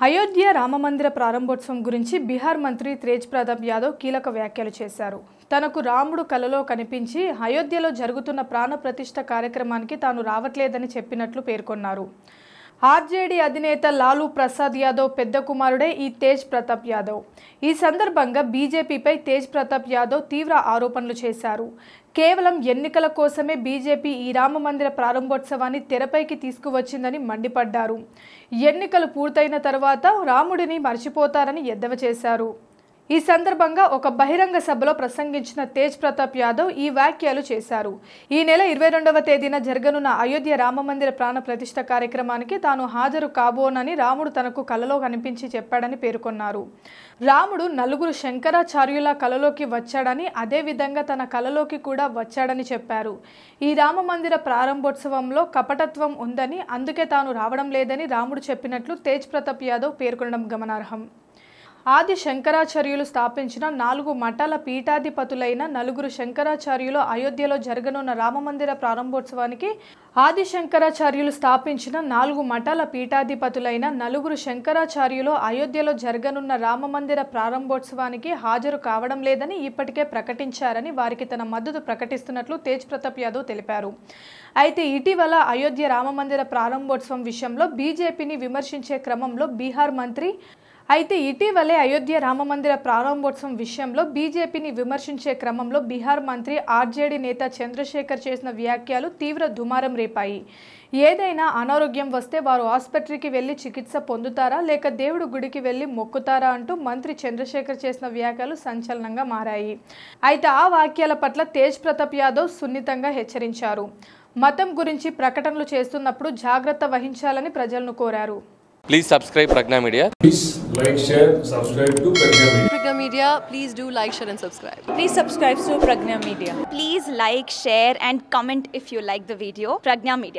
అయోధ్య రామమందిర ప్రారంభోత్సవం గురించి బీహార్ మంత్రి తేజ్ ప్రతాప్ యాదవ్ కీలక వ్యాఖ్యలు చేశారు. తనకు రాముడు కలలో కనిపించి అయోధ్యలో జరుగుతున్న ప్రాణ ప్రతిష్ఠ కార్యక్రమానికి తాను రావట్లేదని చెప్పినట్లు పేర్కొన్నారు. ఆర్జేడీ అధినేత లాలూ ప్రసాద్ యాదవ్ పెద్ద కుమారుడే ఈ తేజ్ ప్రతాప్ యాదవ్. ఈ సందర్భంగా బీజేపీపై తేజ్ ప్రతాప్ యాదవ్ తీవ్ర ఆరోపణలు చేశారు. కేవలం ఎన్నికల కోసమే బీజేపీ ఈ రామమందిర ప్రారంభోత్సవాన్ని తెరపైకి తీసుకువచ్చిందని మండిపడ్డారు. ఎన్నికలు పూర్తయిన తర్వాత రాముడిని మర్చిపోతారని ఎద్దేవా చేశారు. ఈ సందర్భంగా ఒక బహిరంగ సభలో ప్రసంగించిన తేజ్ ప్రతాప్ యాదవ్ ఈ వ్యాఖ్యలు చేశారు. ఈ నెల 22వ తేదీన జరగనున్న అయోధ్య రామమందిర ప్రాణ ప్రతిష్ఠ కార్యక్రమానికి తాను హాజరు కాబోనని రాముడు తనకు కలలో కనిపించి చెప్పాడని పేర్కొన్నారు. రాముడు నలుగురు శంకరాచార్యుల కలలోకి వచ్చాడని, అదేవిధంగా తన కలలోకి కూడా వచ్చాడని చెప్పారు. ఈ రామమందిర ప్రారంభోత్సవంలో కపటత్వం ఉందని, అందుకే తాను రావడం లేదని రాముడు చెప్పినట్లు తేజ్ ప్రతాప్ యాదవ్ పేర్కొనడం గమనార్హం. ఆది శంకరాచార్యులు స్థాపించిన 4 మఠాల పీఠాధిపతులైన నలుగురు శంకరాచార్యులు అయోధ్యలో జరగనున్న రామమందిర ప్రారంభోత్సవానికి ఆది శంకరాచార్యులు స్థాపించిన 4 మఠాల పీఠాధిపతులైన నలుగురు శంకరాచార్యులు అయోధ్యలో జరగనున్న రామమందిర ప్రారంభోత్సవానికి హాజరు కావడం లేదని ఇప్పటికే ప్రకటించారని, వారికి తన మద్దతు ప్రకటిస్తున్నట్లు తేజ్ ప్రతాప్ యాదవ్ తెలిపారు. అయితే ఇటీవల అయోధ్య రామమందిర ప్రారంభోత్సవం విషయంలో బీజేపీని విమర్శించే క్రమంలో బీహార్ మంత్రి ఇటీవలే అయోధ్య రామమందిర ప్రారంభోత్సవం విషయంలో బీజేపీని విమర్శించే క్రమంలో బీహార్ మంత్రి ఆర్జేడీ నేత చంద్రశేఖర్ చేసిన వ్యాఖ్యలు తీవ్ర దుమారం రేపాయి. ఏదైనా అనారోగ్యం వస్తే వారు ఆసుపత్రికి వెళ్లి చికిత్స పొందుతారా, లేక దేవుడు గుడికి వెళ్లి మొక్కుతారా అంటూ మంత్రి చంద్రశేఖర్ చేసిన వ్యాఖ్యలు సంచలనంగా మారాయి. అయితే ఆ వ్యాఖ్యల పట్ల తేజ్ ప్రతాప్ యాదవ్ సున్నితంగా హెచ్చరించారు. మతం గురించి ప్రకటనలు చేస్తున్నప్పుడు జాగ్రత్త వహించాలని ప్రజలను కోరారు. Please subscribe Pragna Media. Please like, share, subscribe to Pragna Media. Pragna Media, please do like, share and subscribe. Please subscribe to Pragna Media. Please like, share and comment if you like the video. Pragna Media.